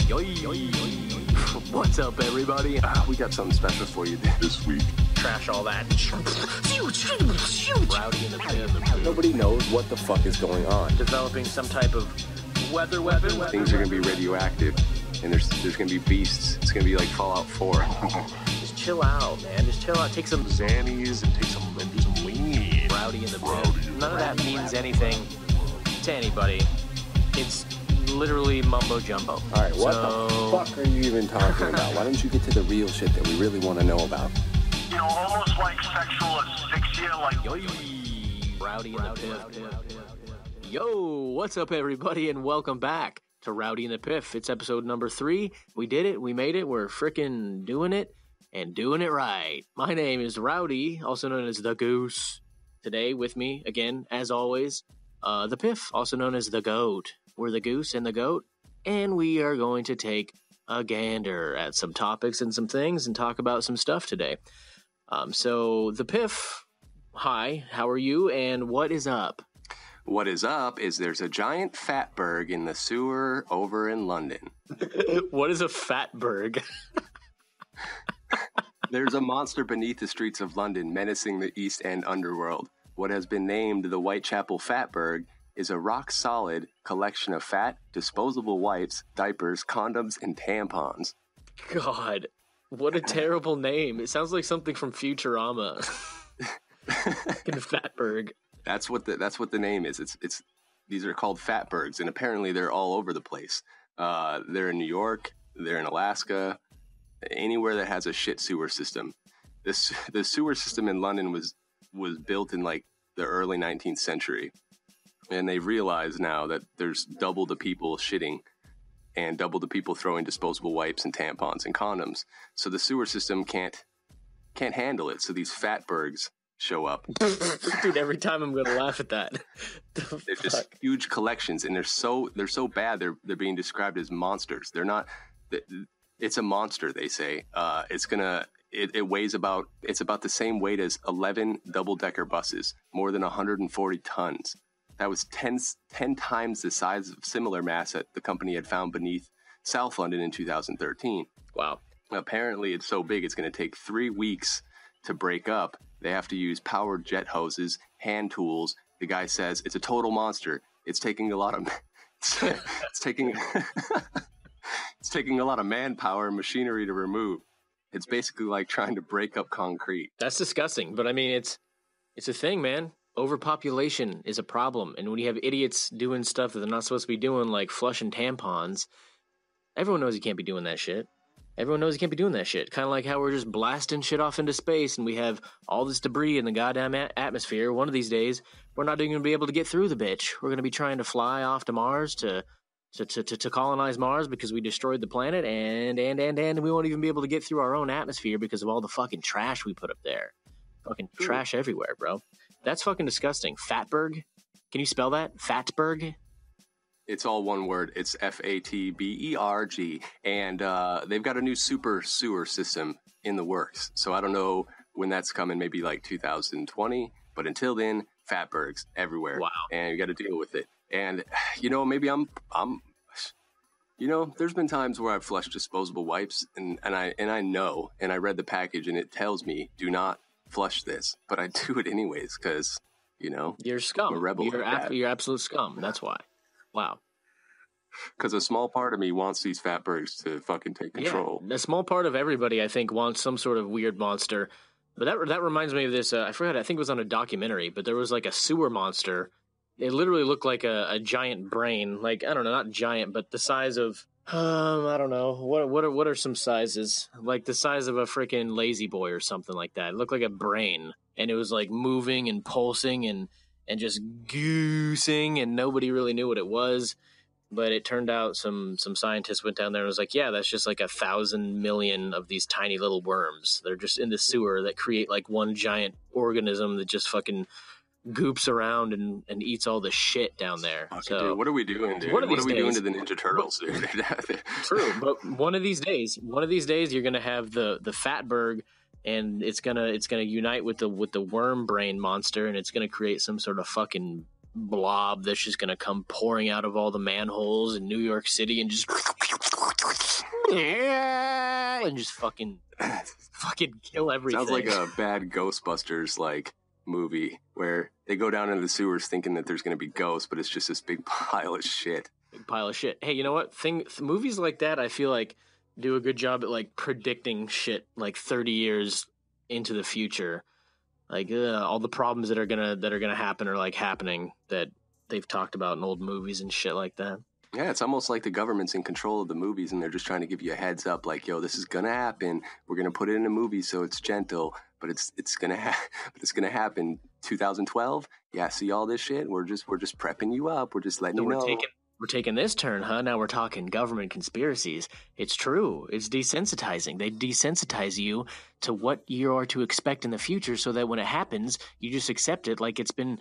Yo, yo, yo. What's up, everybody? We got something special for you this week. Trash all that. Rowdy and the Piff. Nobody knows what the fuck is going on. Developing some type of weather weapon. Things are going to be radioactive, and there's going to be beasts. It's going to be like Fallout 4. Just chill out, man. Just chill out. Take some Xannies and do some lean. Rowdy and the Piff. None of that means anything to anybody. It's literally mumbo jumbo. All right, what the fuck are you even talking about? Why don't you get to the real shit that we really want to know about? You know, almost like sexual asphyxia, like... Yo, Rowdy and the Piff. Yo, what's up, everybody, and welcome back to Rowdy and the Piff. It's episode number 3. We did it. We made it. We're freaking doing it and doing it right. My name is Rowdy, also known as the Goose. Today with me, again, as always, the Piff, also known as the Goat. We're the Goose and the Goat, and we are going to take a gander at some topics and some things and talk about some stuff today. So, the Piff, hi, how are you, and what is up? What is up is there's a giant Fatberg in the sewer over in London. What is a Fatberg? There's a monster beneath the streets of London menacing the East End underworld. What has been named the Whitechapel Fatberg is a rock-solid collection of fat, disposable wipes, diapers, condoms, and tampons. God, what a terrible name. It sounds like something from Futurama. Fucking Fatberg. That's what the name is. It's these are called Fatbergs, and apparently they're all over the place. They're in New York, they're in Alaska, anywhere that has a shit sewer system. The sewer system in London was built in like the early 19th century. And they've realized now that there's double the people shitting and double the people throwing disposable wipes and tampons and condoms. So the sewer system can't handle it. So these Fatbergs show up. Dude, every time I'm going to laugh at that. They're just huge collections, and they're so bad. They're being described as monsters. They're not. It's a monster, they say. It weighs about the same weight as 11 double-decker buses, more than 140 tons. That was 10 times the size of similar mass that the company had found beneath South London in 2013. Wow. Apparently, it's so big, it's going to take 3 weeks to break up. They have to use powered jet hoses, hand tools. The guy says it's a total monster. It's taking a lot of it's taking a lot of manpower and machinery to remove. It's basically like trying to break up concrete. That's disgusting, but I mean, it's a thing, man. Overpopulation is a problem, and when you have idiots doing stuff that they're not supposed to be doing, like flushing tampons, everyone knows you can't be doing that shit. Everyone knows you can't be doing that shit. Kind of like how we're just blasting shit off into space, and we have all this debris in the goddamn atmosphere. One of these days, we're not even going to be able to get through the bitch. We're going to be trying to fly off to Mars to colonize Mars because we destroyed the planet, and we won't even be able to get through our own atmosphere because of all the fucking trash we put up there. Fucking trash everywhere, bro. That's fucking disgusting. Fatberg? Can you spell that? Fatberg? It's all one word. It's Fatberg. And they've got a new super sewer system in the works. So I don't know when that's coming, maybe like 2020. But until then, Fatbergs everywhere. Wow. And you got to deal with it. And, maybe I'm there's been times where I've flushed disposable wipes and I know, and I read the package and it tells me, do not flush this, but I do it anyways because you're scum. I'm a rebel. You're absolute scum. That's why. Wow. Because a small part of me wants these Fatbergs to fucking take control. Yeah, a small part of everybody, I think, wants some sort of weird monster. But that reminds me of this. I forgot. I think it was on a documentary, but there was like a sewer monster. It literally looked like a giant brain. Like, I don't know, not giant, but the size of I don't know. What are some sizes? Like the size of a freaking lazy boy or something like that. It looked like a brain, and it was like moving and pulsing and just goosing, and nobody really knew what it was. But it turned out some scientists went down there and was like, yeah, that's just like 1,000 million of these tiny little worms. They're just in the sewer that create like one giant organism that just fucking goops around and eats all the shit down there. So, dude, what are we doing, dude? What are we doing to the Ninja Turtles, dude? True, but one of these days, you're gonna have the Fatberg, and it's gonna unite with the worm brain monster, and it's gonna create some sort of fucking blob that's just gonna come pouring out of all the manholes in New York City and just and just fucking kill everything. Sounds like a bad Ghostbusters like movie where they go down into the sewers thinking that there's going to be ghosts, but it's just this big pile of shit. Big pile of shit. Hey, you know what? Movies like that, I feel like, do a good job at like predicting shit like 30 years into the future. Like all the problems that are gonna happen are like happening that they've talked about in old movies and shit like that. Yeah, it's almost like the government's in control of the movies and they're just trying to give you a heads up, like, yo, this is gonna happen. We're gonna put it in a movie so it's gentle, but it's gonna happen. 2012. Yeah, see all this shit. We're just prepping you up. We're just letting you know. We're taking this turn, huh? Now we're talking government conspiracies. It's true. It's desensitizing. They desensitize you to what you are to expect in the future, so that when it happens, you just accept it like it's been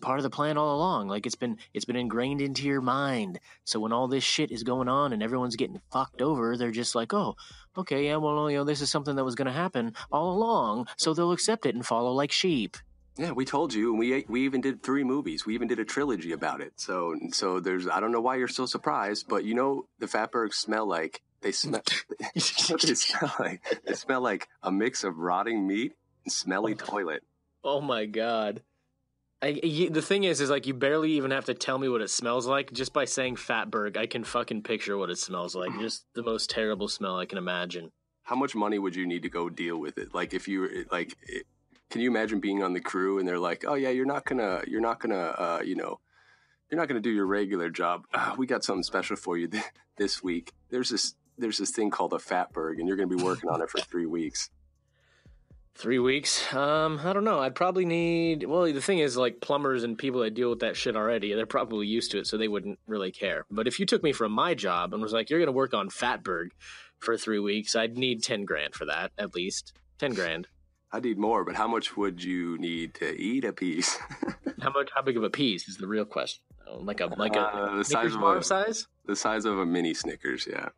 part of the plan all along. Like it's been ingrained into your mind. So when all this shit is going on and everyone's getting fucked over, they're just like, oh, okay, yeah, well, this is something that was going to happen all along, so they'll accept it and follow like sheep. Yeah, we told you, and we even did 3 movies. We even did a trilogy about it. So there's, I don't know why you're so surprised, but the Fatbergs smell like they smell like a mix of rotting meat and smelly toilet. Oh my god. The thing is like you barely even have to tell me what it smells like. Just by saying Fatberg, I can fucking picture what it smells like. Just the most terrible smell I can imagine. How much money would you need to go deal with it? Like if you can you imagine being on the crew and they're like, "Oh yeah, you're not gonna do your regular job. We got something special for you this week. There's this thing called a Fatberg, and you're gonna be working on it for 3 weeks." 3 weeks? I don't know. I'd probably need. Well, the thing is, like plumbers and people that deal with that shit already, they're probably used to it, so they wouldn't really care. But if you took me from my job and was like, "You're gonna work on Fatberg for 3 weeks," I'd need 10 grand for that, at least 10 grand. I need more, but how much would you need to eat a piece? How big of a piece is the real question? Like a the size of a mini Snickers, yeah.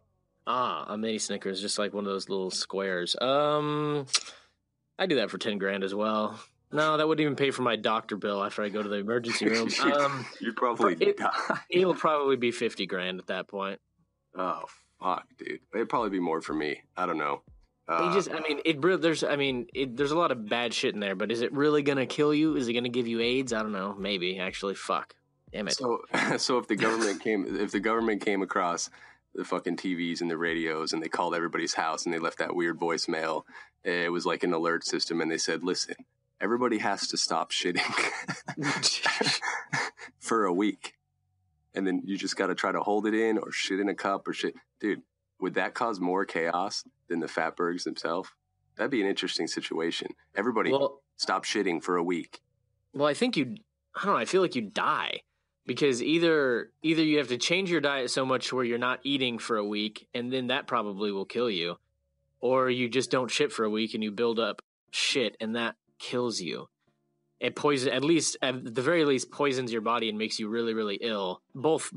A mini Snickers, just like one of those little squares. I do that for 10 grand as well. No, that wouldn't even pay for my doctor bill after I go to the emergency room. You'd probably die. It'll probably be 50 grand at that point. Oh fuck, dude! It'd probably be more for me. I don't know. There's a lot of bad shit in there, but is it really gonna kill you? Is it gonna give you AIDS? I don't know. Maybe actually. Fuck. Damn it. So if the government came across the fucking TVs and the radios and they called everybody's house and they left that weird voicemail, it was like an alert system, and they said, "Listen, everybody has to stop shitting for a week, and then you just got to try to hold it in or shit in a cup or shit." Dude, would that cause more chaos than the Fatbergs themselves? That'd be an interesting situation. Everybody stop shitting for a week. Well, I think I don't know, I feel like you die. Because either you have to change your diet so much where you're not eating for a week, and then that probably will kill you. Or you just don't shit for a week and you build up shit and that kills you. It at the very least poisons your body and makes you really, really ill. Both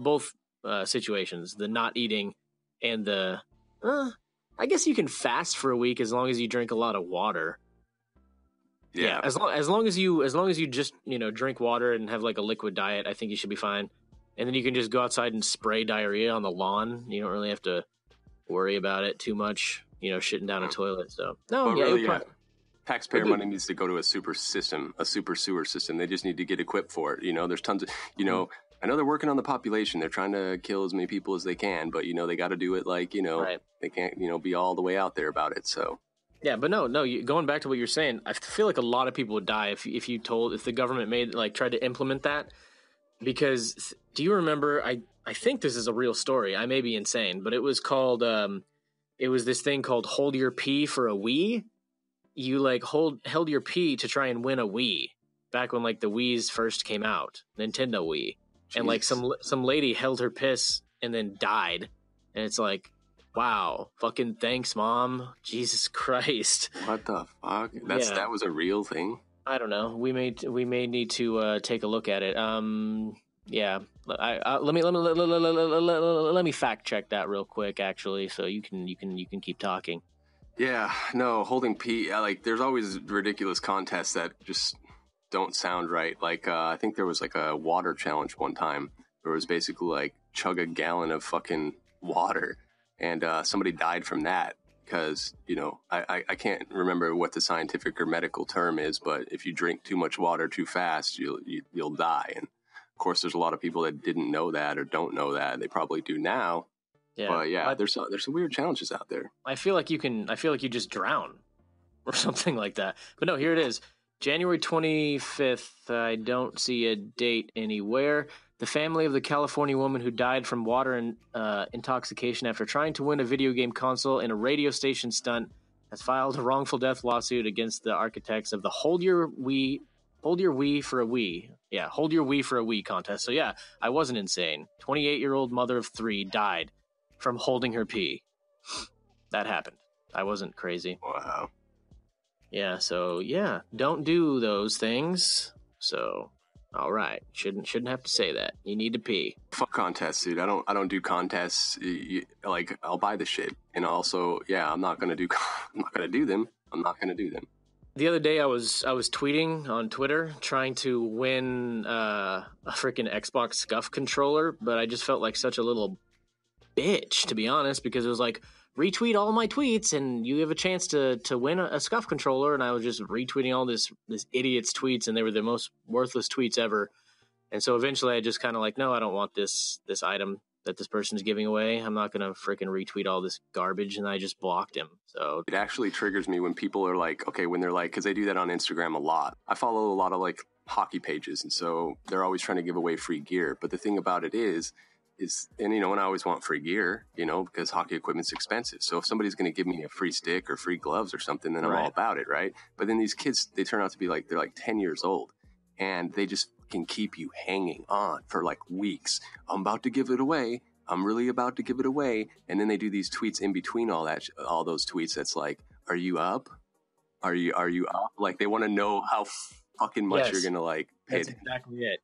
situations, the not eating and the I guess you can fast for a week as long as you drink a lot of water. Yeah, as long as you just drink water and have like a liquid diet, I think you should be fine. And then you can just go outside and spray diarrhea on the lawn. You don't really have to worry about it too much. Shitting down a toilet. So taxpayer money needs to go to a super sewer system. They just need to get equipped for it. There's tons of I know they're working on the population. They're trying to kill as many people as they can, but they got to do it like right. They can't be all the way out there about it. So. Yeah, but no. Going back to what you're saying, I feel like a lot of people would die if the government tried to implement that. Because do you remember? I think this is a real story. I may be insane, but it was called. It was this thing called "Hold Your Pee for a Wii." You held your pee to try and win a Wii back when the Wii's first came out, Nintendo Wii, Jeez. And some lady held her piss and then died, and it's like. Wow, fucking thanks, Mom. Jesus Christ. What the fuck? That was a real thing? I don't know. We may need to take a look at it. Yeah. Let me fact check that real quick, actually, so you can keep talking. Yeah, no, holding pee. There's always ridiculous contests that just don't sound right. I think there was a water challenge one time where it was basically chug a gallon of fucking water. and somebody died from that because, you know, I can't remember what the scientific or medical term is, but if you drink too much water too fast, you'll die. And of course, there's a lot of people that didn't know that or don't know that. They probably do now. Yeah. But yeah, there's some weird challenges out there. I feel like you just drown or something like that. But no, here it is. January 25th. I don't see a date anywhere. The family of the California woman who died from water intoxication after trying to win a video game console in a radio station stunt has filed a wrongful death lawsuit against the architects of the Hold Your Wii for a Wii contest. So yeah, I wasn't insane. 28-year-old mother of 3 died from holding her pee. That happened. I wasn't crazy. Wow. Yeah, so yeah, don't do those things. So, all right, shouldn't have to say that. You need to pee. Fuck contests, dude. I don't do contests. Like, I'll buy the shit, and also, yeah, I'm not gonna do them. The other day, I was tweeting on Twitter trying to win a freaking Xbox Scuff controller, but I just felt like such a little bitch, to be honest, because it was like, retweet all my tweets and you have a chance to win a Scuff controller. And I was just retweeting all this idiot's tweets, and they were the most worthless tweets ever. And so eventually I just kind of like, no, I don't want this item that this person's giving away. I'm not going to freaking retweet all this garbage. And I just blocked him. So it actually triggers me when people are like, okay, when they're like, because they do that on Instagram a lot. I follow a lot of like hockey pages, and so they're always trying to give away free gear. But the thing about it is, and, you know, and I always want free gear, you know, because hockey equipment's expensive. So if somebody's going to give me a free stick or free gloves or something, then I'm all about it, right? But then these kids, they turn out to be like, they're like 10 years old, and they just can keep you hanging on for like weeks. I'm about to give it away. I'm really about to give it away. And then they do these tweets in between all those tweets. That's like, are you up? Are you up? Like, they want to know how fucking much you're going to like pay. That's exactly it.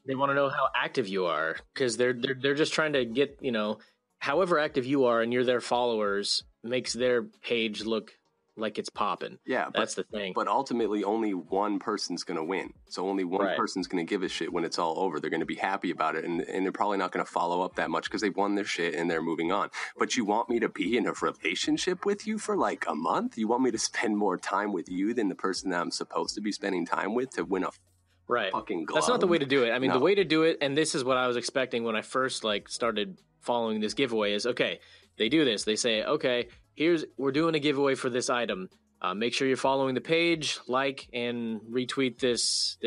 They want to know how active you are, because they're just trying to get, you know, however active you are and you're their followers makes their page look like it's popping. Yeah, that's the thing. But ultimately, only one person's going to win. So only one person's going to give a shit when it's all over. They're going to be happy about it, and they're probably not going to follow up that much because they've won their shit and they're moving on. But you want me to be in a relationship with you for like a month? You want me to spend more time with you than the person that I'm supposed to be spending time with to win a fucking glove? That's not the way to do it. I mean, the way to do it, and this is what I was expecting when I first like started following this giveaway, is okay, they do this. They say, okay, we're doing a giveaway for this item. Make sure you're following the page, like and retweet this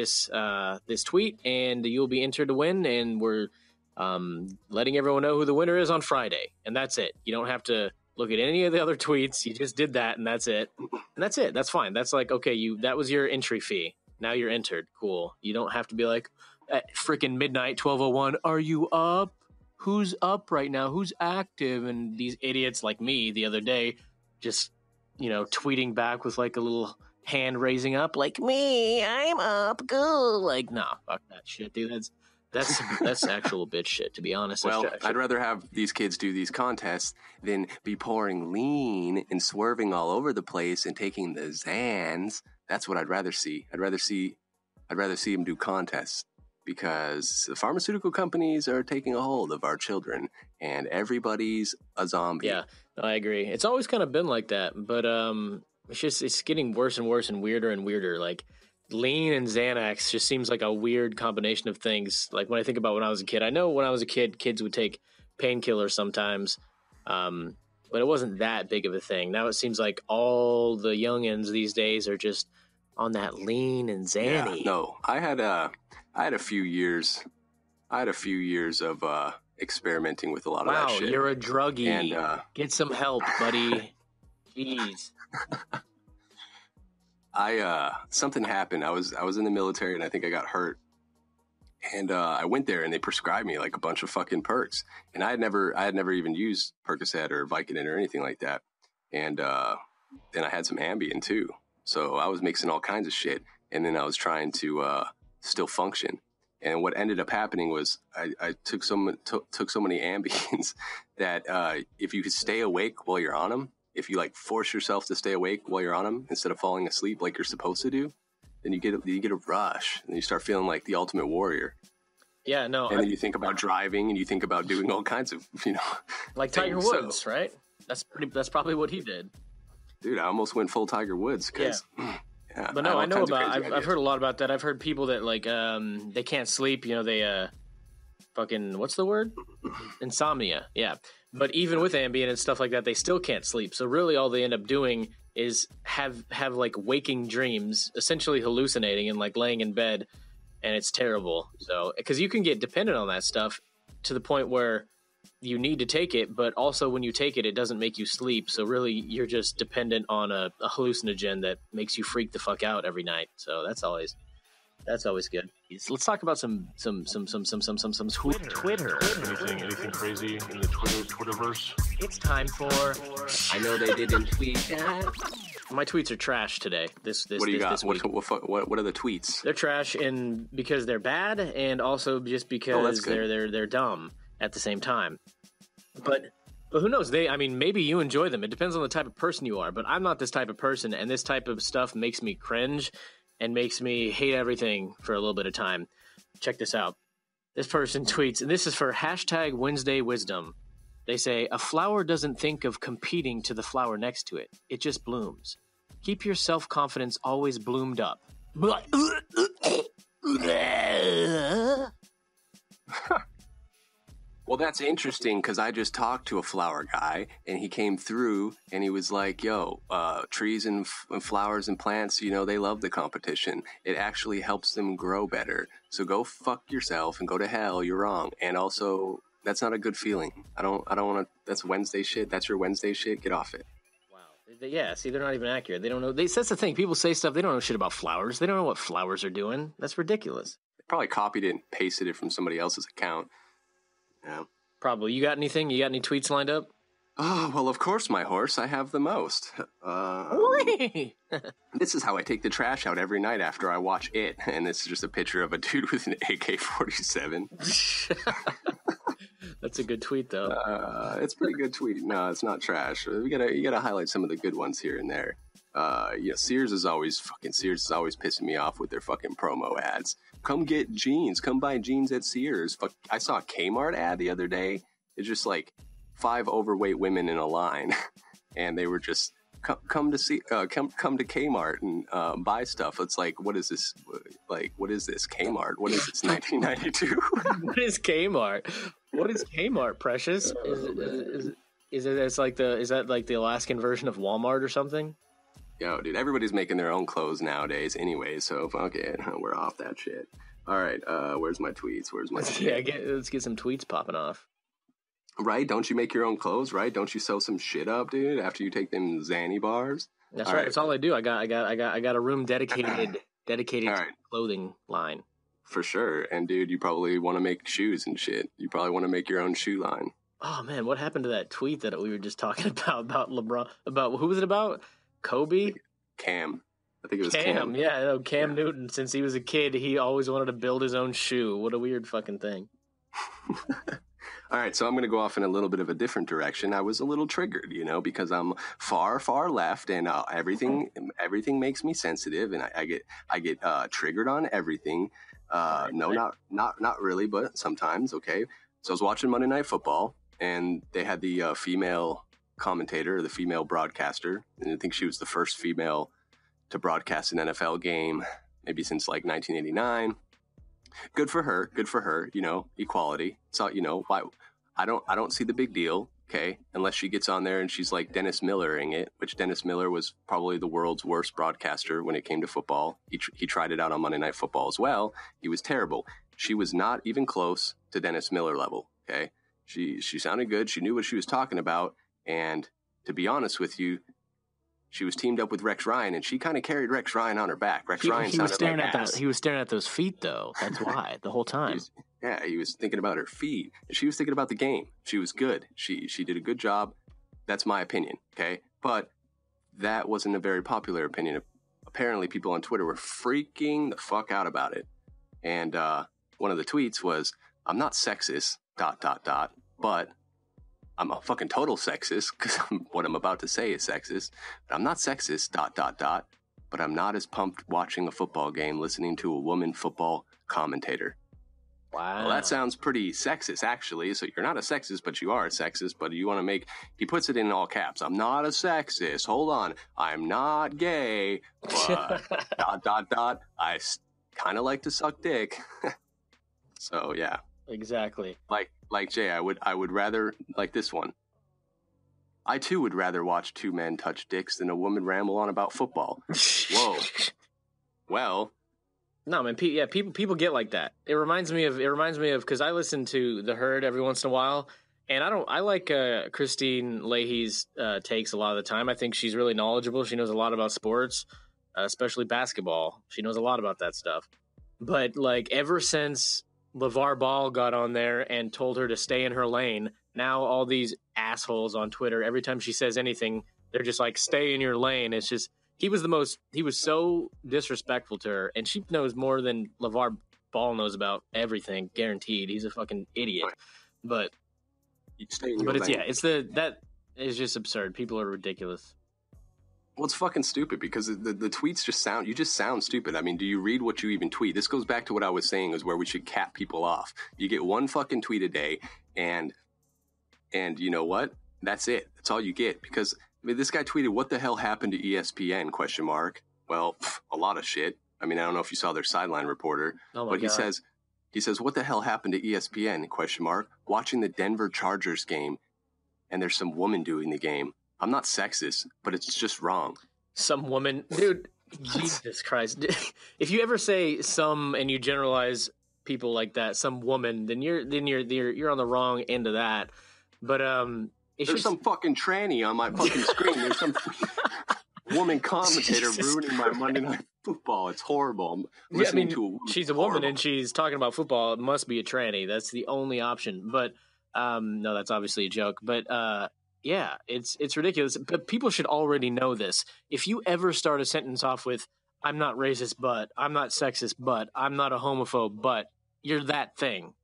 tweet, and you'll be entered to win. And we're letting everyone know who the winner is on Friday, and that's it. You don't have to look at any of the other tweets. You just did that, and that's it. And that's it. That's fine. That's like, okay, that was your entry fee. Now you're entered. Cool. You don't have to be like, at freaking midnight, 12:01, are you up? Who's up right now? Who's active? And these idiots like me the other day just, you know, tweeting back with like a little hand raising up, like, me, I'm up, go. Like, nah, fuck that shit, dude. That's actual bitch shit, to be honest. Well, I'd rather have these kids do these contests than be pouring lean and swerving all over the place and taking the Zans. That's what I'd rather see. I'd rather see them do contests, because the pharmaceutical companies are taking a hold of our children, and everybody's a zombie. Yeah, I agree. It's always kind of been like that, but it's getting worse and worse and weirder. Like, lean and Xanax just seems like a weird combination of things. Like, when I think about when I was a kid, I know when I was a kid, kids would take painkillers sometimes, but it wasn't that big of a thing. Now it seems like all the youngins these days are just on that lean and Xanny. Yeah, no, I had a few years of experimenting with a lot of that shit. Wow, you're a druggie. And get some help, buddy. Jeez. Something happened. I was in the military, and I think I got hurt. And I went there, and they prescribed me like a bunch of fucking perks. And I had never even used Percocet or Vicodin or anything like that. And then I had some Ambien too. So I was mixing all kinds of shit, and then I was trying to still function. And what ended up happening was I took so many Ambiens that if you could stay awake while you're on them, if you like force yourself to stay awake while you're on them instead of falling asleep like you're supposed to do, then you get a rush, and you start feeling like the ultimate warrior. Yeah, no. And then you think about driving, and you think about doing all kinds of, like Tiger things. Woods, right? That's probably what he did. Dude, I almost went full Tiger Woods because. Yeah, but no, I know about. I've heard a lot about that. I've heard people that like they can't sleep. They fucking what's the word? Insomnia. Yeah. But even with Ambien and stuff like that, they still can't sleep. So really, all they end up doing is have like waking dreams, essentially hallucinating and like laying in bed, and it's terrible. So because you can get dependent on that stuff to the point where you need to take it, but also when you take it, it doesn't make you sleep. So really, you're just dependent on a hallucinogen that makes you freak the fuck out every night. So that's always good. Let's talk about some Twitter. Anything crazy in the Twitterverse? It's time for. I know they didn't tweet that. My tweets are trash today. This What do you got? This week. What are the tweets? They're trash, and because they're bad, and also just because they're dumb at the same time. But who knows? Maybe you enjoy them. It depends on the type of person you are. But I'm not this type of person, and this type of stuff makes me cringe and makes me hate everything for a little bit of time. Check this out. This person tweets, and this is for hashtag Wednesday Wisdom. They say, a flower doesn't think of competing to the flower next to it. It just blooms. Keep your self-confidence always bloomed up. Well, that's interesting because I just talked to a flower guy and he came through and he was like, yo, trees and flowers and plants, they love the competition. It actually helps them grow better. So go fuck yourself and go to hell. You're wrong. And also, that's not a good feeling. I don't want to. That's Wednesday shit. That's your Wednesday shit. Get off it. Wow. Yeah, see, they're not even accurate. They don't know. That's the thing. People say stuff. They don't know shit about flowers. They don't know what flowers are doing. That's ridiculous. They probably copied it and pasted it from somebody else's account. Yeah. Probably. You got anything? You got any tweets lined up? Oh, well, of course, my horse. I have the most. This is how I take the trash out every night after I watch it. And this is just a picture of a dude with an AK-47. That's a good tweet, though. It's a pretty good tweet. No, it's not trash. You gotta highlight some of the good ones here and there. Sears is always pissing me off with their fucking promo ads. Come get jeans. Come buy jeans at Sears. I saw a Kmart ad the other day. It's just like 5 overweight women in a line, and they were just come to Kmart and buy stuff. It's like, what is this? Like, what is this Kmart? What is this 1992? What is Kmart? What is Kmart, Precious? Is that like the Alaskan version of Walmart or something? Yo, dude, everybody's making their own clothes nowadays anyway, so fuck it. We're off that shit. All right, where's my tweets? Let's get some tweets popping off. Right? Don't you make your own clothes, right? Don't you sew some shit up, dude, after you take them Zanny bars? That's right. That's all I do. I got a room dedicated to clothing line. For sure. And dude, you probably want to make shoes and shit. You probably want to make your own shoe line. Oh man, what happened to that tweet that we were just talking about LeBron? About who was it about? Kobe? Cam. I think it was Cam. Yeah, no, Cam Newton. Since he was a kid, he always wanted to build his own shoe. What a weird fucking thing. All right, so I'm going to go off in a little bit of a different direction. I was a little triggered, because I'm far, far left, and everything makes me sensitive, and I get triggered on everything. No, not really, but sometimes. Okay, so I was watching Monday Night Football, and they had the female commentator, the female broadcaster, and I think she was the first female to broadcast an NFL game, maybe since like 1989. Good for her, equality. So, why I don't see the big deal, okay, unless she gets on there and she's like Dennis Millering it, which Dennis Miller was probably the world's worst broadcaster when it came to football. He tried it out on Monday Night Football as well. He was terrible. She was not even close to Dennis Miller level, okay? She sounded good. She knew what she was talking about. And to be honest with you, she was teamed up with Rex Ryan, and she kind of carried Rex Ryan on her back. Ryan he was staring like at he was staring at those feet, though. That's why the whole time. He was thinking about her feet. She was thinking about the game. She was good. She did a good job. That's my opinion, okay? But that wasn't a very popular opinion. Apparently, people on Twitter were freaking the fuck out about it. And one of the tweets was, "I'm not sexist, ... but I'm a fucking total sexist because what I'm about to say is sexist. But I'm not sexist, ... but I'm not as pumped watching a football game listening to a woman football commentator." Wow. Well, that sounds pretty sexist, actually. So you're not a sexist, but you are a sexist. But you want to make, he puts it in all caps. I'm not a sexist. Hold on. I'm not gay, but ... I kind of like to suck dick. So, yeah. Exactly. Like Jay, I would rather, like this one. I, too, would rather watch two men touch dicks than a woman ramble on about football. Whoa. Well... No, man. People get like that. It reminds me of because I listen to The Herd every once in a while, and I like Christine Leahy's takes a lot of the time. I think she's really knowledgeable. She knows a lot about sports, especially basketball. She knows a lot about that stuff. But like ever since LeVar Ball got on there and told her to stay in her lane, now all these assholes on Twitter, every time she says anything, they're just like, stay in your lane. It's just, he was so disrespectful to her, and she knows more than LeVar Ball knows about everything, guaranteed. He's a fucking idiot. But that is just absurd. People are ridiculous. Well, it's fucking stupid because the tweets just sound stupid. I mean, do you read what you even tweet? This goes back to what I was saying, is where we should cap people off. You get one fucking tweet a day, and you know what? That's it. That's all you get. Because I mean, this guy tweeted, "What the hell happened to ESPN?" ? Well, a lot of shit. I mean, I don't know if you saw their sideline reporter, but he says, "What the hell happened to ESPN?" ? Watching the Denver Chargers game, and there's some woman doing the game. I'm not sexist, but it's just wrong. Some woman, dude. Jesus Christ! If you ever say "some" and you generalize people like that, some woman, then you're on the wrong end of that. But there's some fucking tranny on my fucking screen. There's some woman commentator ruining my Monday Night Football. It's horrible. I'm listening to a woman. She's a woman and she's talking about football. It must be a tranny. That's the only option. But no, that's obviously a joke. But yeah, it's ridiculous. But people should already know this. If you ever start a sentence off with, "I'm not racist, but I'm not sexist, but I'm not a homophobe, but," you're that thing.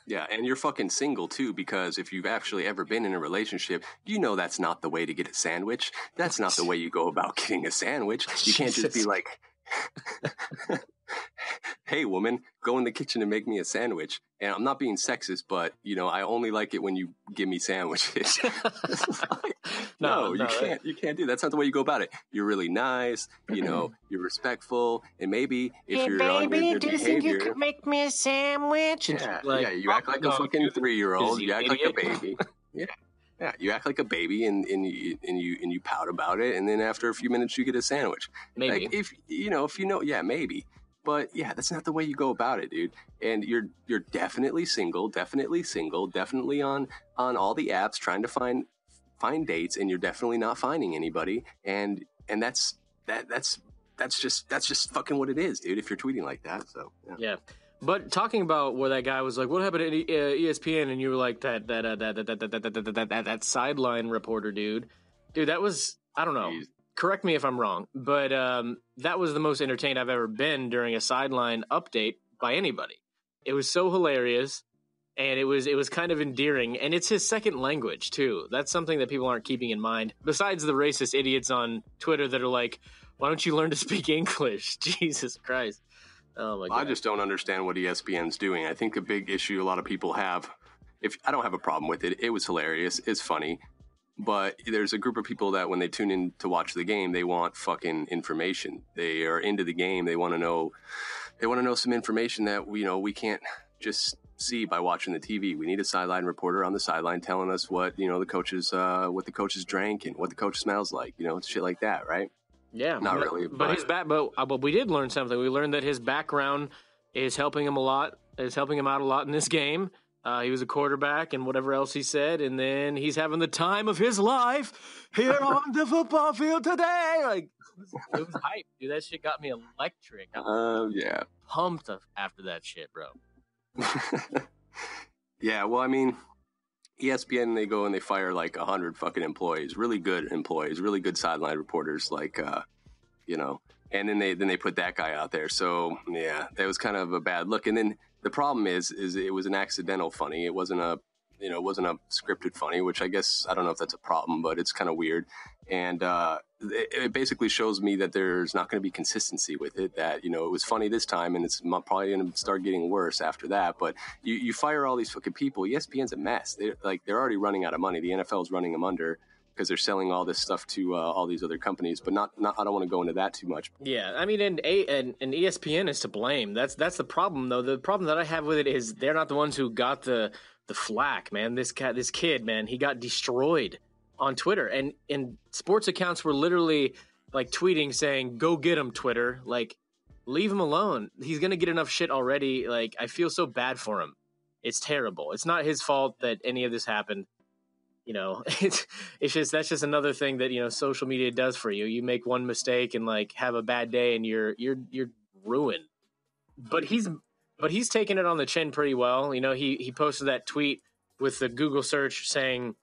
Yeah, and you're fucking single, too, because if you've actually ever been in a relationship, you know that's not the way to get a sandwich. That's not the way you go about getting a sandwich. You can't just be like, "Hey, woman, go in the kitchen and make me a sandwich." And I'm not being sexist, but, you know, I only like it when you give me sandwiches. No, you can't do that. That's not the way you go about it. You're really nice, you know, you're respectful, and maybe if you're on your do you think you could make me a sandwich? Yeah, you act like a fucking 3-year-old. You act like a baby. Yeah, you act like a baby, and you pout about it, and then after a few minutes, you get a sandwich. Maybe. Like, if you know, yeah, maybe. But yeah, that's not the way you go about it, dude. And you're definitely single, definitely on all the apps trying to find dates, and you're definitely not finding anybody. And that's just fucking what it is, dude. If you're tweeting like that, so yeah. But talking about where that guy was like, "What happened to ESPN?" and you were like, that sideline reporter, dude. That was, I don't know. Jeez. Correct me if I'm wrong, but that was the most entertained I've ever been during a sideline update by anybody. It was so hilarious, and it was kind of endearing, and it's his second language too. That's something that people aren't keeping in mind. Besides the racist idiots on Twitter that are like, "Why don't you learn to speak English?" Jesus Christ. Oh my God. I just don't understand what ESPN's doing. I think a big issue a lot of people have, I don't have a problem with it. It was hilarious. It's funny. But there's a group of people that when they tune in to watch the game, they want fucking information. They are into the game. They want to know some information that we can't just see by watching the TV. We need a sideline reporter on the sideline telling us what the coaches drank and what the coach smells like, shit like that, right? Yeah, not really. But we did learn something. We learned that his background is helping him a lot. Is helping him out a lot in this game. He was a quarterback and whatever else he said, and then he's having the time of his life here on the football field today. Like, it was hype, dude. That shit got me electric. Yeah, pumped after that shit, bro. Yeah, well, I mean, ESPN, they go and they fire like 100 fucking employees, really good sideline reporters, like and then they put that guy out there. So yeah, that was kind of a bad look. And then the problem is it was an accidental funny. It wasn't it wasn't a scripted funny, which I guess, I don't know if that's a problem, but it's kind of weird. And it basically shows me that there's not going to be consistency with it, that, it was funny this time and it's probably going to start getting worse after that. But you fire all these fucking people. ESPN's a mess. They're already running out of money. The NFL's running them under because they're selling all this stuff to all these other companies. But not I don't want to go into that too much. Yeah, I mean, and ESPN is to blame. That's the problem, though. The problem that I have with it is they're not the ones who got the flack, man. This kid, man, he got destroyed on Twitter, and sports accounts were literally like tweeting saying, "Go get him, Twitter! Like, leave him alone. He's gonna get enough shit already." Like, I feel so bad for him. It's terrible. It's not his fault that any of this happened. It's just, that's just another thing that social media does for you. You make one mistake and like have a bad day, and you're ruined. But he's taking it on the chin pretty well. He posted that tweet with the Google search saying,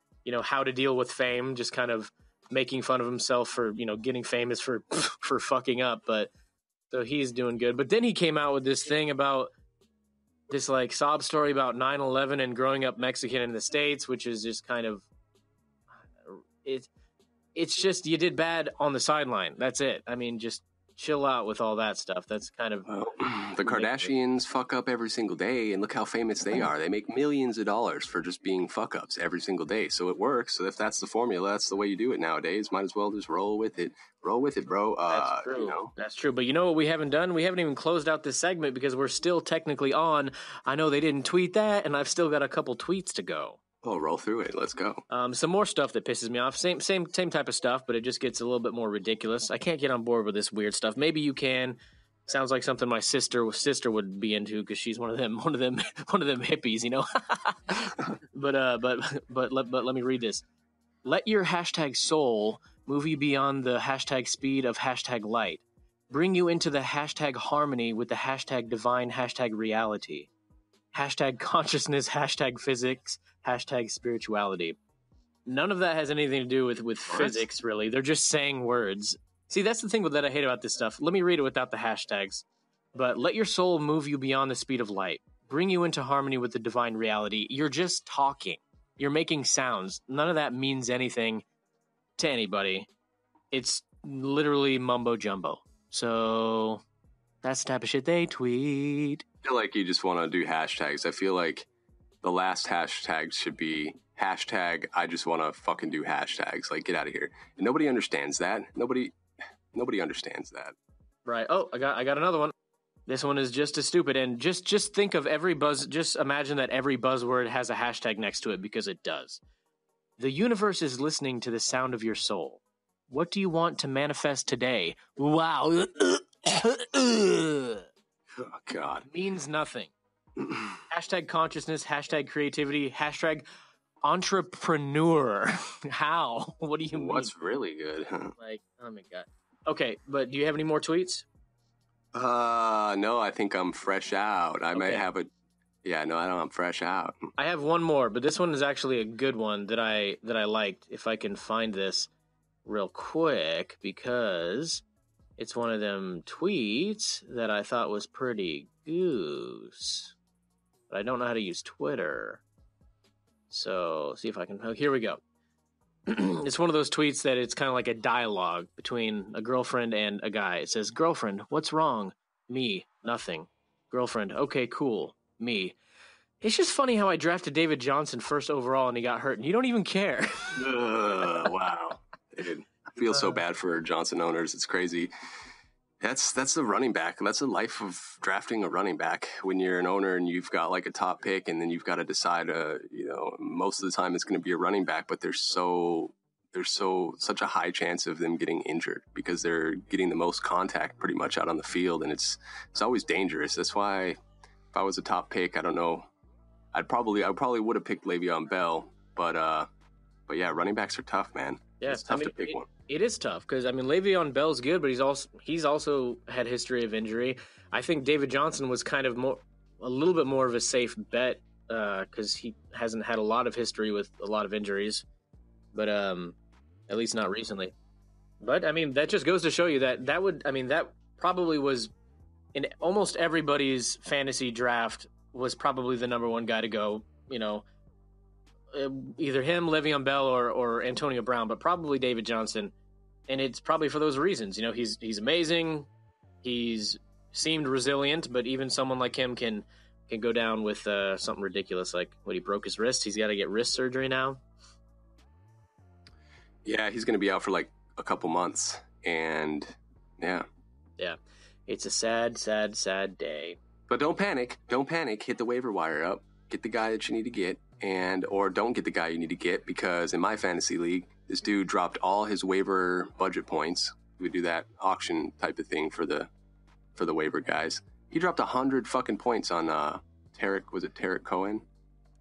how to deal with fame, just kind of making fun of himself for, getting famous for fucking up. But so he's doing good. But then he came out with this thing about this like sob story about 9/11 and growing up Mexican in the States, which is just kind of, it's just, you did bad on the sideline. That's it. I mean, just chill out with all that stuff. That's kind of the Kardashians fuck up every single day, and look how famous they are. They make millions of dollars for just being fuck ups every single day. So it works. So if that's the formula, that's the way you do it nowadays. Might as well just roll with it. Roll with it, bro. That's true. That's true. But you know what we haven't done? We haven't even closed out this segment because we're still technically on. I know they didn't tweet that, and I've still got a couple tweets to go. Oh, roll through it. Let's go. Some more stuff that pisses me off. Same type of stuff, but it just gets a little bit more ridiculous. I can't get on board with this weird stuff. Maybe you can. Sounds like something my sister would be into because she's one of them hippies, But let me read this. Let your hashtag soul move you beyond the hashtag speed of hashtag light. Bring you into the hashtag harmony with the hashtag divine hashtag reality. Hashtag consciousness, hashtag physics, hashtag spirituality. None of that has anything to do with physics, really. They're just saying words. See, that's the thing that I hate about this stuff. Let me read it without the hashtags. But let your soul move you beyond the speed of light. Bring you into harmony with the divine reality. You're just talking. You're making sounds. None of that means anything to anybody. It's literally mumbo jumbo. So that's the type of shit they tweet. I feel like you just want to do hashtags. I feel like the last hashtag should be hashtag I just want to fucking do hashtags. Like, get out of here. And nobody understands that. Nobody understands that. Right. Oh, I got another one. This one is just as stupid. And just think of every just imagine that every buzzword has a hashtag next to it, because it does. The universe is listening to the sound of your soul. What do you want to manifest today? Wow. Oh, God. Means nothing. Hashtag consciousness, hashtag creativity, hashtag entrepreneur. How? What do you mean? What's really good? Like, oh my God. Okay, but do you have any more tweets? No, I think I'm fresh out. I might have yeah, no, I don't. I'm fresh out. I have one more, but this one is actually a good one that I liked. If I can find this real quick, because it's one of them tweets that I thought was pretty goose. But I don't know how to use Twitter. So, see if I can... Oh, here we go. It's one of those tweets that it's kind of like a dialogue between a girlfriend and a guy. It says, "Girlfriend, what's wrong?" "Me, nothing." "Girlfriend, okay, cool." "Me, it's just funny how I drafted David Johnson first overall and he got hurt and you don't even care." Wow. Dude, I feel so bad for Johnson owners. It's crazy. That's the running back. That's the life of drafting a running back. When you're an owner and you've got like a top pick, and then you've got to decide, most of the time it's going to be a running back, but there's such a high chance of them getting injured because they're getting the most contact pretty much out on the field, and it's always dangerous. That's why if I was a top pick, I don't know, I probably would have picked Le'Veon Bell, but yeah, running backs are tough, man. Yeah, it's tough to pick one. It is tough because Le'Veon Bell's good, but he's also had history of injury. I think David Johnson was kind of a little bit more of a safe bet because he hasn't had a lot of history with a lot of injuries, but at least not recently. But I mean, that just goes to show you that probably was in almost everybody's fantasy draft was probably the number one guy to go. either him, Le'Veon Bell, or Antonio Brown, but probably David Johnson. And it's probably for those reasons. You know, he's amazing. He's seemed resilient, but even someone like him can go down with something ridiculous like he broke his wrist. He's got to get wrist surgery now. Yeah, he's going to be out for like a couple months, and yeah, it's a sad, sad, sad day. But don't panic. Hit the waiver wire up. Get the guy that you need to get, or don't get the guy you need to get, because in my fantasy league, this dude dropped all his waiver budget points. We do that auction type of thing for the waiver guys. He dropped 100 fucking points on Tarek Cohen,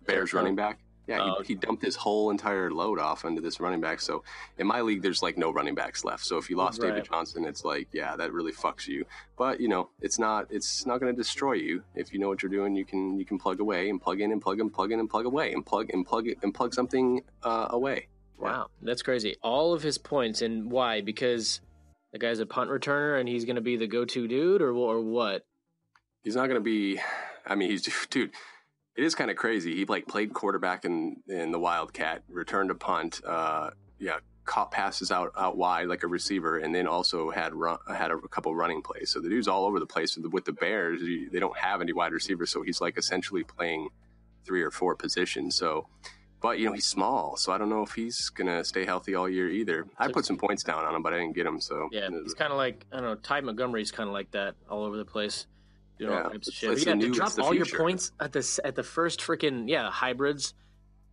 Bears running back. Yeah, he dumped his whole entire load off onto this running back. So in my league, there's like no running backs left. So if you lost David Johnson, it's like, yeah, that really fucks you. But you know, it's not going to destroy you. If you know what you're doing, you can plug away and plug in and plug in and plug away and plug something away. Wow, that's crazy. All of his points, and why? Because the guy's a punt returner and he's going to be the go-to dude, or what? He's not going to be. I mean, dude. It is kind of crazy. He played quarterback in the Wildcat, returned a punt, caught passes out wide like a receiver, and then also had a couple running plays. So the dude's all over the place. With the Bears, they don't have any wide receivers, so he's like essentially playing 3 or 4 positions. So, but you know, he's small, so I don't know if he's gonna stay healthy all year either. I put some points down on him, but I didn't get him. So yeah, he's kind of like, I don't know, Ty Montgomery's kind of like that, all over the place. Yeah, to drop all your points at the first freaking hybrids.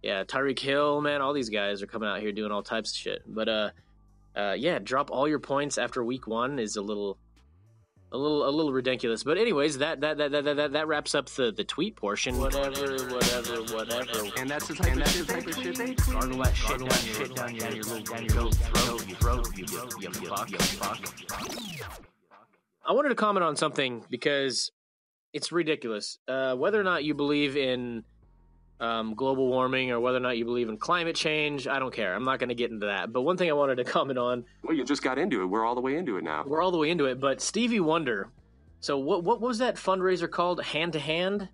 Yeah, Tyreek Hill, man, all these guys are coming out here doing all types of shit. But drop all your points after week 1 is a little ridiculous. But anyways, that wraps up the tweet portion. Whatever. And that's the type of shit they tweet. Gargle that shit down your little throat, you fuck. I wanted to comment on something because it's ridiculous. Whether or not you believe in global warming or whether or not you believe in climate change, I don't care. I'm not going to get into that. But one thing I wanted to comment on. Well, you just got into it. We're all the way into it now. We're all the way into it. But Stevie Wonder. So what was that fundraiser called? Hand to hand?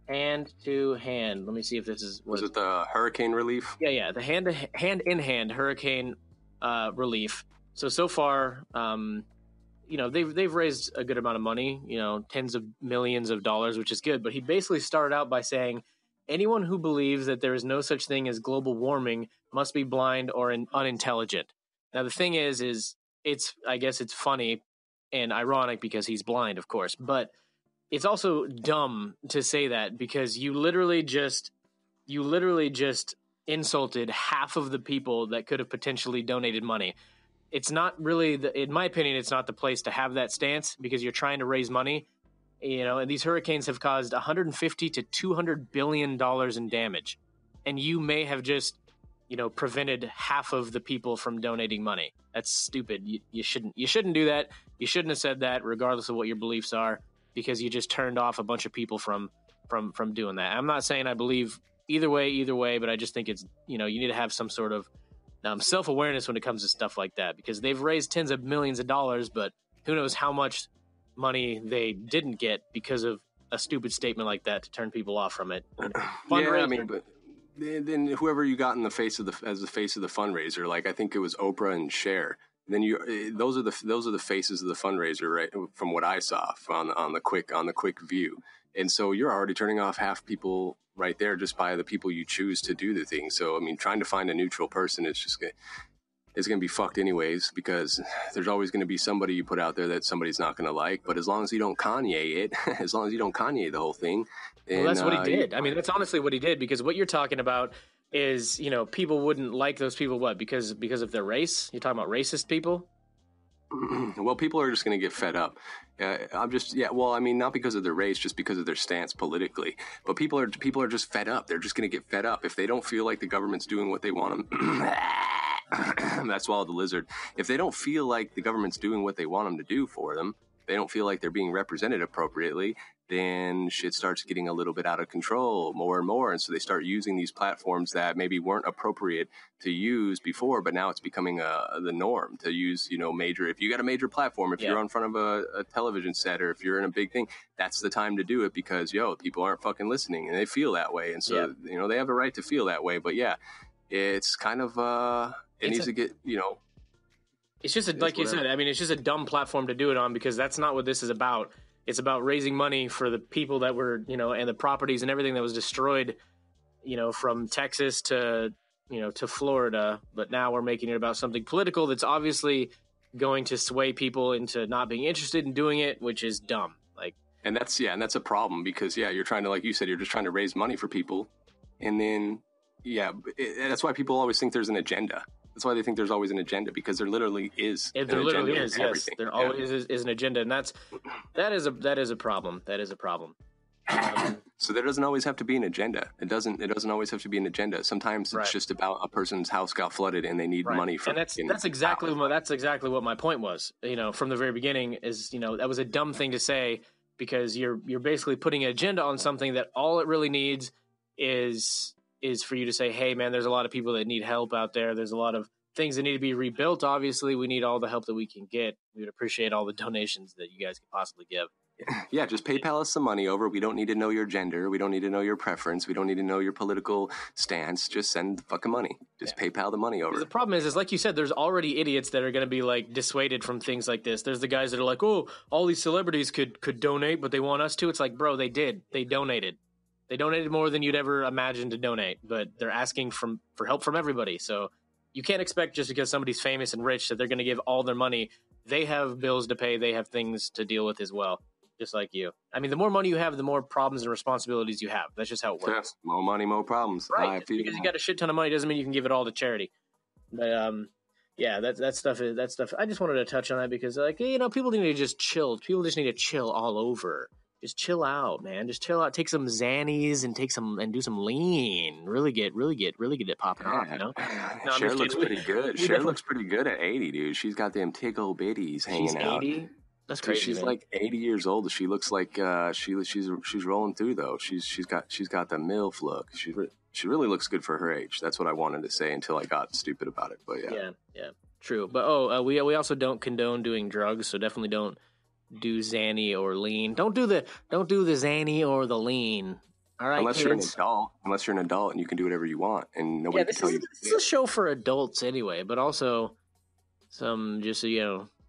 Hand to hand. Let me see if this is. Was it the hurricane relief? Yeah. The hand in hand hurricane relief. So far. You know, they've raised a good amount of money, you know, tens of millions of dollars, which is good. But he basically started out by saying, anyone who believes that there is no such thing as global warming must be blind or unintelligent. Now, the thing is I guess it's funny and ironic because he's blind, of course. But it's also dumb to say that because you literally just insulted half of the people that could have potentially donated money. It's not really, in my opinion, it's not the place to have that stance because you're trying to raise money, you know, and these hurricanes have caused $150 to $200 billion in damage. And you may have just, you know, prevented half of the people from donating money. That's stupid. You shouldn't do that. You shouldn't have said that regardless of what your beliefs are because you just turned off a bunch of people from doing that. I'm not saying I believe either way, but I just think it's, you know, you need to have some sort of self-awareness when it comes to stuff like that because they've raised tens of millions of dollars, but who knows how much money they didn't get because of a stupid statement like that to turn people off from it. Yeah, I mean, but then whoever you got in the face of the fundraiser, like I think it was Oprah and Cher. Then those are the faces of the fundraiser, right? From what I saw on the quick view, and so you're already turning off half people right there just by the people you choose to do the thing. So, I mean, trying to find a neutral person is going to be fucked anyways because there's always going to be somebody you put out there that somebody's not going to like. But as long as you don't Kanye it, as long as you don't Kanye the whole thing. Well, that's what he did. I mean, that's honestly what he did because what you're talking about is, you know, people wouldn't like those people. What? Because of their race? You're talking about racist people? Well, people are just going to get fed up. Well, I mean, not because of their race, just because of their stance politically. But people are just fed up. They're just going to get fed up if they don't feel like the government's doing what they want them. That's Swallow the Lizard. If they don't feel like the government's doing what they want them to do for them, they don't feel like they're being represented appropriately, then shit starts getting a little bit out of control more and more. And so they start using these platforms that maybe weren't appropriate to use before, but now it's becoming the norm to use, if you got a major platform, if you're in front of a television set, or if you're in a big thing, that's the time to do it because, people aren't fucking listening and they feel that way. And so, they have a right to feel that way. But it's kind of, it needs to get, It's just, like you said, I mean, it's just a dumb platform to do it on because that's not what this is about. It's about raising money for the people that were, and the properties and everything that was destroyed, from Texas to Florida. But now we're making it about something political that's obviously going to sway people into not being interested in doing it, which is dumb. And that's a problem because, you're trying to, like you said, you're just trying to raise money for people. And then, that's why people always think there's an agenda. That's why they think there's always an agenda because there literally is. There literally is. Yes, there always is an agenda, and that is a problem. That is a problem. So there doesn't always have to be an agenda. It doesn't always have to be an agenda. Sometimes it's just about a person's house got flooded and they need money for. And that's exactly what my point was. From the very beginning is that was a dumb thing to say because you're basically putting an agenda on something that all it really needs is for you to say, hey, man, there's a lot of people that need help out there. There's a lot of things that need to be rebuilt. Obviously, we need all the help that we can get. We would appreciate all the donations that you guys could possibly give. Yeah, just PayPal us some money over. We don't need to know your gender. We don't need to know your preference. We don't need to know your political stance. Just send the fucking money. Just PayPal the money over. The problem is like you said, there's already idiots that are going to be dissuaded from things like this. There's the guys that are like, oh, all these celebrities could donate, but they want us to. It's like, bro, they did. They donated. They donated more than you'd ever imagine to donate, but they're asking for help from everybody. So you can't expect just because somebody's famous and rich that they're going to give all their money. They have bills to pay. They have things to deal with as well, just like you. I mean, the more money you have, the more problems and responsibilities you have. That's just how it works. Yes, more money, more problems. Right. Because you got a shit ton of money doesn't mean you can give it all to charity. But that stuff. I just wanted to touch on that because people need to just chill. People just need to chill all over. Just chill out, man. Just chill out. Take some Xannies and do some lean. Really get it popping off. No, Cher looks pretty good. Cher looks pretty good at 80, dude. She's got them tickle bitties hanging out. 80? That's crazy. She's like 80 years old. She looks like she's rolling through though. She's got the MILF look. She really looks good for her age. That's what I wanted to say until I got stupid about it. But yeah, true. But we also don't condone doing drugs, so definitely don't do Xanny or lean. Don't do the Xanny or the lean. All right, unless you're an adult and you can do whatever you want and nobody can tell you. This is a show for adults anyway, but also some just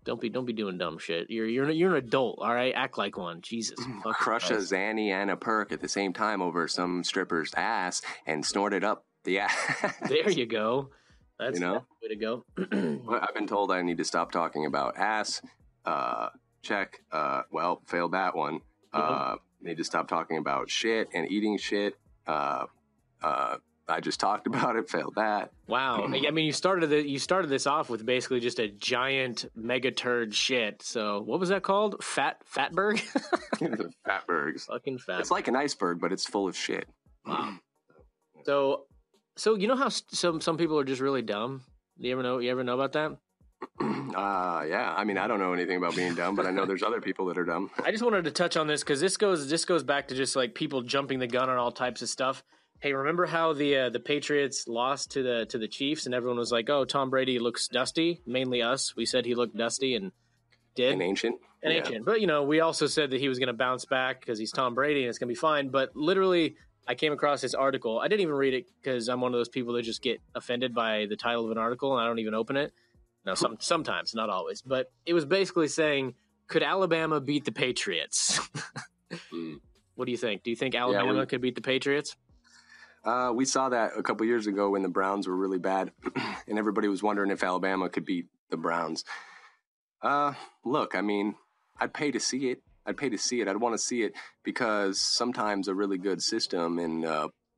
don't be doing dumb shit. You're an adult, all right? Act like one. Jesus. Crush a Xanny and a perk at the same time over some stripper's ass and snort it up the ass. There you go. That's the way to go. I've been told I need to stop talking about ass. Check. Failed that one. Need to stop talking about shit and eating shit. I just talked about it. Failed that. Wow. I mean, you started this off with basically just a giant mega turd shit. So what was that called? Fatberg? Fatbergs. Fucking Fatberg. It's like an iceberg, but it's full of shit. Wow. So you know how some people are just really dumb? You ever know about that? Yeah. I mean, I don't know anything about being dumb, but I know there's other people that are dumb. I just wanted to touch on this because this goes back to just like people jumping the gun on all types of stuff. Hey, remember how the Patriots lost to the Chiefs and everyone was like, "Oh, Tom Brady looks dusty." Mainly us. We said he looked dusty and did. And ancient. But we also said that he was going to bounce back because he's Tom Brady and it's going to be fine. But literally, I came across this article. I didn't even read it because I'm one of those people that just get offended by the title of an article and I don't even open it. No, sometimes, not always. But it was basically saying, could Alabama beat the Patriots? What do you think? Do you think Alabama could beat the Patriots? We saw that a couple years ago when the Browns were really bad, and everybody was wondering if Alabama could beat the Browns. Look, I mean, I'd pay to see it. I'd want to see it because sometimes a really good system and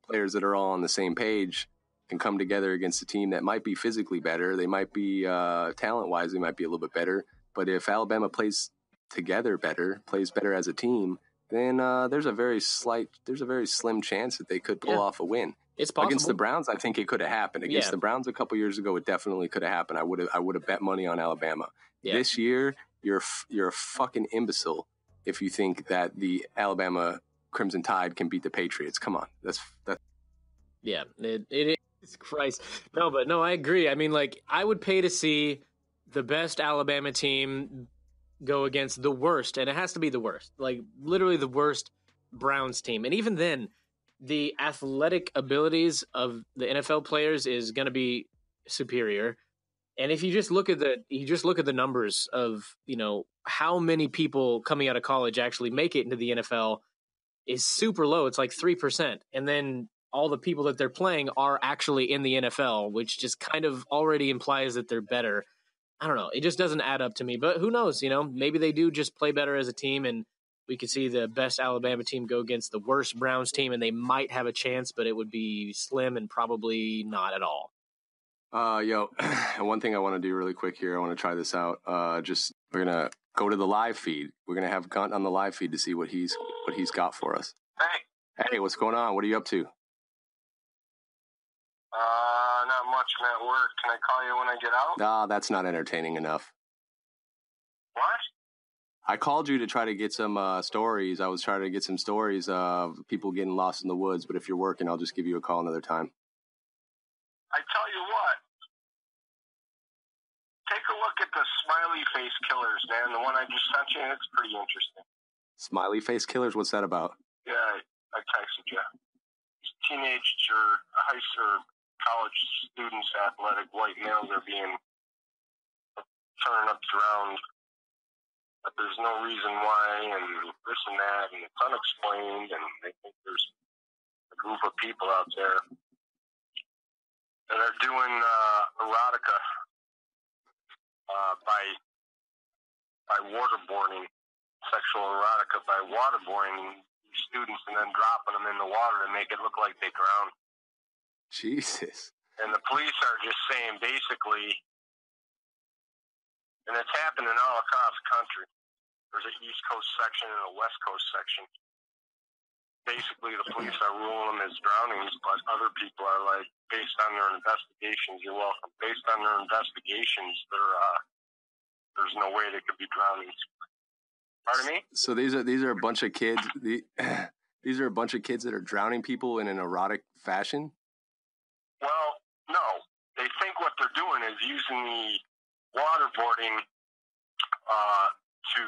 players that are all on the same page can come together against a team that might be physically better. They might be talent-wise, they might be a little bit better. But if Alabama plays together better, plays better as a team, then there's a very slim chance that they could pull off a win. It's possible. Against the Browns, I think it could have happened. Against the Browns a couple years ago, it definitely could have happened. I would have bet money on Alabama. Yeah. This year, you're a fucking imbecile if you think that the Alabama Crimson Tide can beat the Patriots. Come on. That's Yeah, it is. Christ. No, I agree. I mean, like, I would pay to see the best Alabama team go against the worst, and it has to be the worst, like literally the worst Browns team. And even then, the athletic abilities of the NFL players is going to be superior. And if you just look at the numbers of, how many people coming out of college actually make it into the NFL is super low. It's like 3%. And then all the people that they're playing are actually in the NFL, which just kind of already implies that they're better. I don't know. It just doesn't add up to me, but who knows? Maybe they do just play better as a team, and we could see the best Alabama team go against the worst Browns team, and they might have a chance, but it would be slim and probably not at all. One thing I want to do really quick here. I want to try this out. We're going to go to the live feed. We're going to have Gunt on the live feed to see what he's got for us. Hey, what's going on? What are you up to? Not much. I'm at work. Can I call you when I get out? Nah, that's not entertaining enough. What? I called you to try to get some stories. I was trying to get some stories of people getting lost in the woods, but if you're working, I'll just give you a call another time. I tell you what. Take a look at the smiley face killers, man. The one I just sent you, it's pretty interesting. Smiley face killers? What's that about? Yeah, I texted you. Teenage or high school college students, athletic white males are being turned up around, but there's no reason why, and this and that, and it's unexplained, and they think there's a group of people out there that are doing erotica by waterboarding, sexual erotica by waterboarding students and then dropping them in the water to make it look like they drowned. Jesus. And the police are just saying basically, and it's happening all across the country. There's an East Coast section and a West Coast section. Basically, the police are ruling them as drownings, but other people are like, based on their investigations, you're welcome. Based on their investigations, there's no way they could be drownings. Pardon me? So these are a bunch of kids. These are a bunch of kids that are drowning people in an erotic fashion. Well, no. They think what they're doing is using the waterboarding to,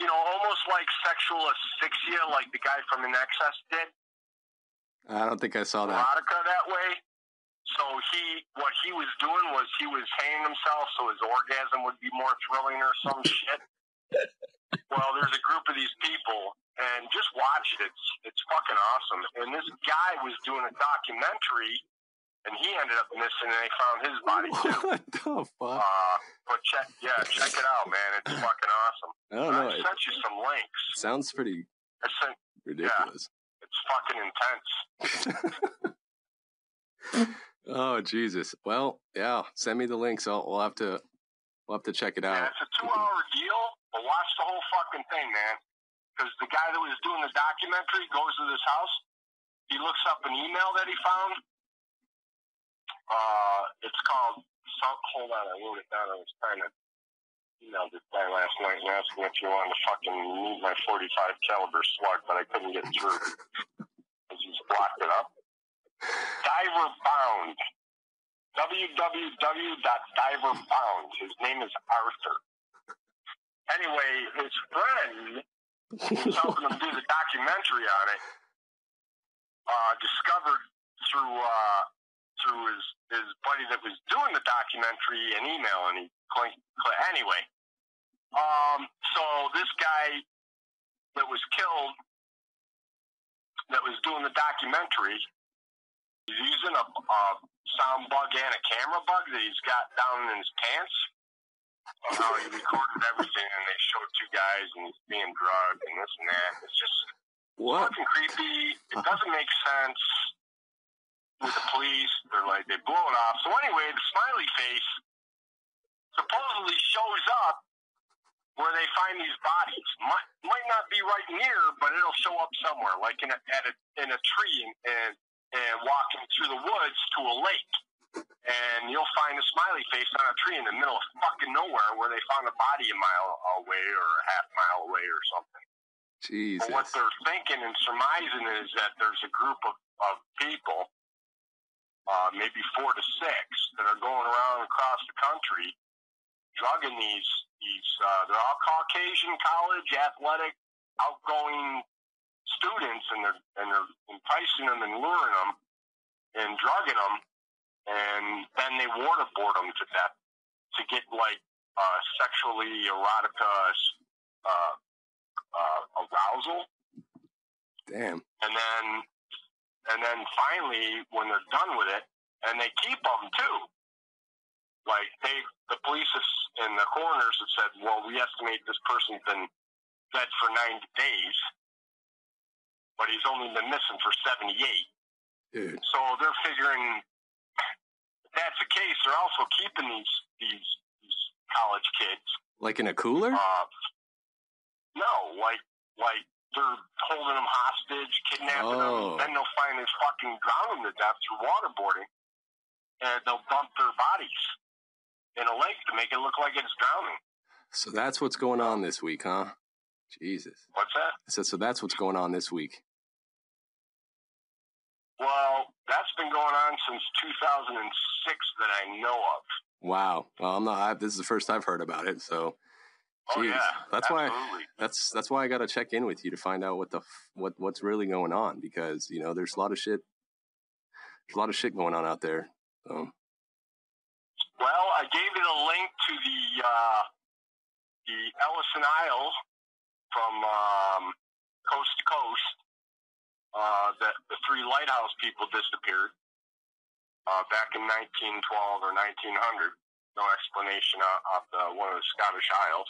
almost like sexual asphyxia, like the guy from In Excess did. I don't think I saw that. Erotica that way. So what he was doing was he was hanging himself so his orgasm would be more thrilling or some shit. Well, there's a group of these people, and just watch it. It's fucking awesome. And this guy was doing a documentary, and he ended up missing, and they found his body too. What the fuck? But check it out, man. It's fucking awesome. I don't know. I sent you some links. Sounds pretty ridiculous. Yeah, it's fucking intense. Oh Jesus! Well, yeah. Send me the links. We'll have to check it out. Yeah, it's a 2-hour deal, but watch the whole fucking thing, man. Because the guy that was doing the documentary goes to this house. He looks up an email that he found. It's called. Hold on, I wrote it down. I was trying to email this guy last night and asked him if you wanted to fucking meet my 45 caliber slug, but I couldn't get through because he's blocked it up. Diver Bound. www.diverbound. His name is Arthur. Anyway, his friend who's helping him do the documentary on it discovered through his buddy that was doing the documentary an email, and he anyway. So this guy that was killed, that was doing the documentary, he's using a sound bug and a camera bug that he's got down in his pants. How he recorded everything, and they showed two guys, and he's being drugged, and this and that. It's just fucking creepy. It doesn't make sense with the police. They're like, they blow it off. So anyway, the smiley face supposedly shows up where they find these bodies. Might not be right near, but it'll show up somewhere, like in a tree and walking through the woods to a lake. and you'll find a smiley face on a tree in the middle of fucking nowhere where they found a body a mile away or a half mile away or something. Jesus. But what they're thinking and surmising is that there's a group of people, maybe 4 to 6, that are going around across the country drugging these they're all Caucasian, college, athletic, outgoing students, and they're enticing them and luring them and drugging them, and then they waterboard them to death to get sexually erotica arousal. Damn. And then finally, when they're done with it, and they keep them too. Like the police and the coroners have said, well, we estimate this person's been dead for 90 days, but he's only been missing for 78. Dude. So they're figuring if that's the case, they're also keeping these college kids. Like in a cooler? No, like they're holding them hostage, kidnapping them. Then they'll finally fucking drown them to death through waterboarding, and they'll dump their bodies in a lake to make it look like it's drowning. So that's what's going on this week, huh? Jesus. What's that? I said, so that's what's going on this week. Well, that's been going on since 2006 that I know of. Wow. Well, this is the first I've heard about it, so. Oh, geez. yeah. That's absolutely. that's why I got to check in with you to find out what's really going on, because, there's a lot of shit. There's a lot of shit going on out there. So. Well, I gave you the link to the Ellison Isle from coast to coast. That the 3 lighthouse people disappeared back in 1912 or 1900. No explanation of one of the Scottish Isles.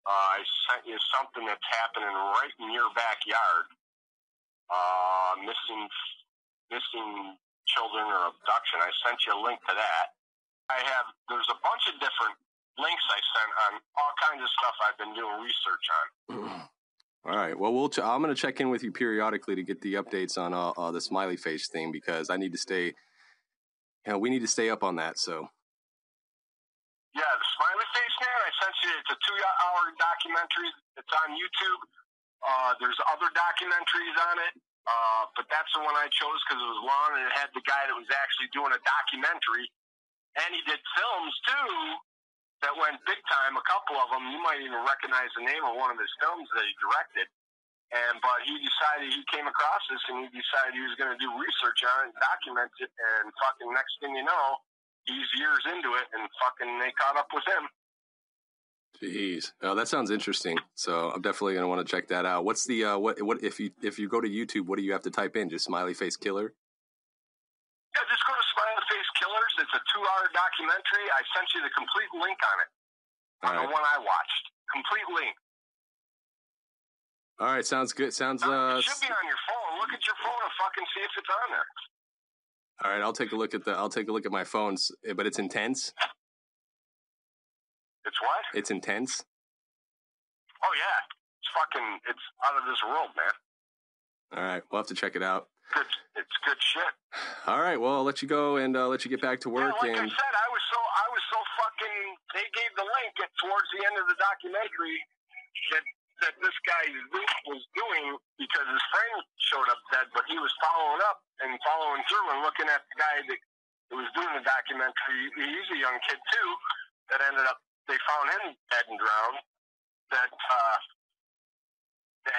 I sent you something that's happening right in your backyard. Missing children or abduction. I sent you a link to that. There's a bunch of different links I sent on all kinds of stuff I've been doing research on. All right. Well, I'm going to check in with you periodically to get the updates on the smiley face thing, because I need to stay. We need to stay up on that. So. Yeah, the smiley face man. I sent you. It's a 2-hour documentary. It's on YouTube. There's other documentaries on it, but that's the one I chose because it was long and it had the guy that was actually doing a documentary. And he did films, too, that went big time, a couple of them. You might even recognize the name of one of his films that he directed. But he decided, he came across this, and he decided he was going to do research on it and document it. And fucking next thing you know, he's years into it, and fucking they caught up with him. Jeez. Oh, that sounds interesting. So I'm definitely going to want to check that out. What's the, what if you go to YouTube, what do you have to type in? Just smiley face killer? Yeah, just go to Smiley Face Killers. It's a 2-hour documentary. I sent you the complete link on it. On the one I watched. Complete link. All right, sounds good. It should be on your phone. Look at your phone and fucking see if it's on there. All right, I'll take a look at my phones, but it's intense. It's what? It's intense. Oh yeah. It's out of this world, man. All right, we'll have to check it out. It's good shit. All right, well, I'll let you go and let you get back to work. Yeah, like I said, I was so fucking. They gave the link towards the end of the documentary that this guy was doing because his friend showed up dead, but he was following up and following through and looking at the guy that was doing the documentary. He's a young kid too. That ended up, they found him dead and drowned. That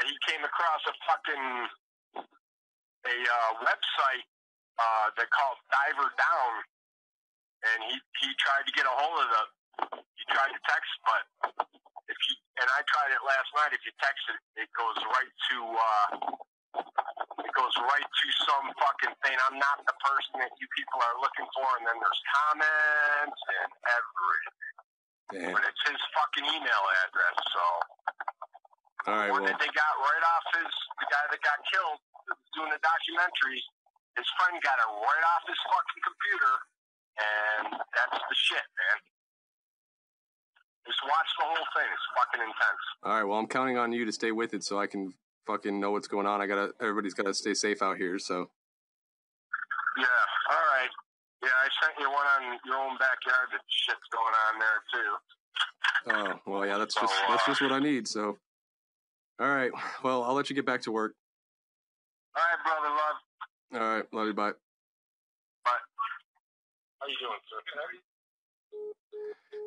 he came across a website that called Diver Down, and he tried to get a hold of he tried to text, but and I tried it last night. If you text it, it goes right to some fucking thing. I'm not the person that you people are looking for, and then there's comments and everything. Damn. But it's his fucking email address, so. All right, that they got right off the guy that got killed that was doing the documentary, his friend got it right off his fucking computer, and that's the shit, man. Just watch the whole thing. It's fucking intense. All right, well, I'm counting on you to stay with it so I can fucking know what's going on. Everybody's got to stay safe out here, so. Yeah, all right. Yeah, I sent you one on your own backyard. That shit's going on there too. Oh, well, yeah, that's just what I need. So, all right. Well, I'll let you get back to work. All right, brother, love. All right, love you. Bye. Bye. How you doing, sir?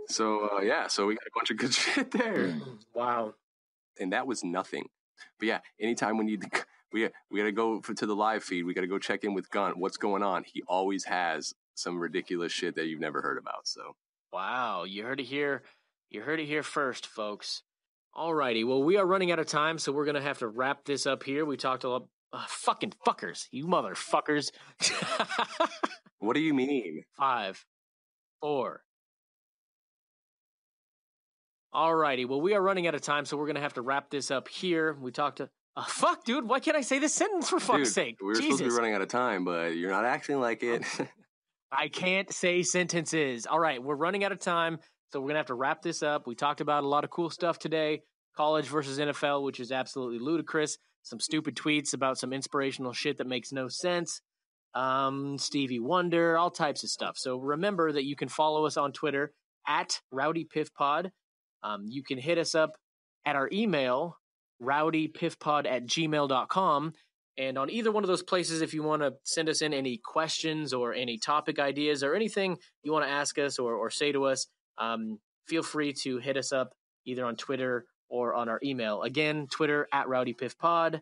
So, yeah, so we got a bunch of good shit there. Wow. And that was nothing. But yeah, anytime we got to go to the live feed. We got to go check in with Gunn. What's going on? He always has some ridiculous shit that you've never heard about. So, wow, you heard it here. You heard it here first, folks. Alrighty, well, we are running out of time, so we're gonna have to wrap this up here. We talked a lot. Fucking fuckers, you motherfuckers. what do you mean? 5, 4. Alrighty, well, we are running out of time, so we're gonna have to wrap this up here. We talked to. Fuck, dude, why can't I say this sentence for fuck's sake? We were supposed to be running out of time, but you're not acting like it. I can't say sentences. All right, we're running out of time, so we're going to have to wrap this up. We talked about a lot of cool stuff today. College versus NFL, which is absolutely ludicrous. Some stupid tweets about some inspirational shit that makes no sense. Stevie Wonder, all types of stuff. So remember that you can follow us on Twitter at RowdyPiffPod. You can hit us up at our email, rowdypiffpod@gmail.com. And on either one of those places, if you want to send us in any questions or any topic ideas or anything you want to ask us or say to us, feel free to hit us up either on Twitter or on our email. Again, Twitter at RowdyPiffPod,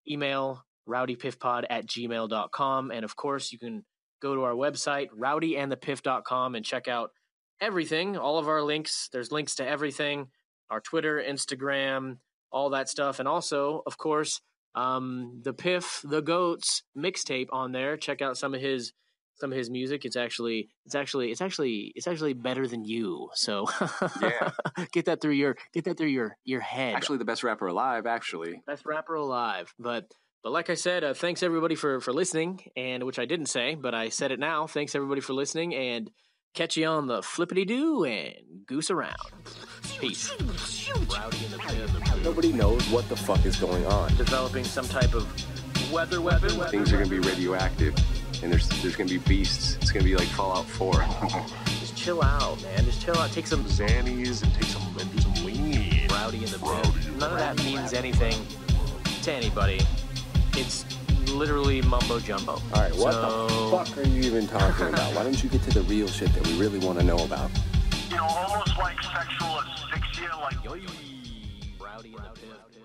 email rowdypiffpod@gmail.com. And of course, you can go to our website, rowdyandthepiff.com, and check out everything, all of our links. There's links to everything, our Twitter, Instagram, all that stuff. And also, of course, the Piff, the Goats mixtape on there. Check out some of his music. It's actually better than you. So yeah, get that through your head. Actually, the best rapper alive. Best rapper alive. But like I said, thanks everybody for listening, and which I didn't say, but I said it now. Thanks everybody for listening, and catch you on the flippity doo and goose around. Peace. Rowdy and the Piff. Nobody knows what the fuck is going on. Developing some type of weather weapon. Things are gonna be radioactive, and there's gonna be beasts. It's gonna be like Fallout 4. Just chill out, man. Just chill out. Take some Xannies and do some lean. Rowdy and the Piff. None of that means anything to anybody. It's literally mumbo jumbo. All right, what the fuck are you even talking about? Why don't you get to the real shit that we really want to know about? You know, almost like sexual asphyxia, like. Rowdy and the Piff.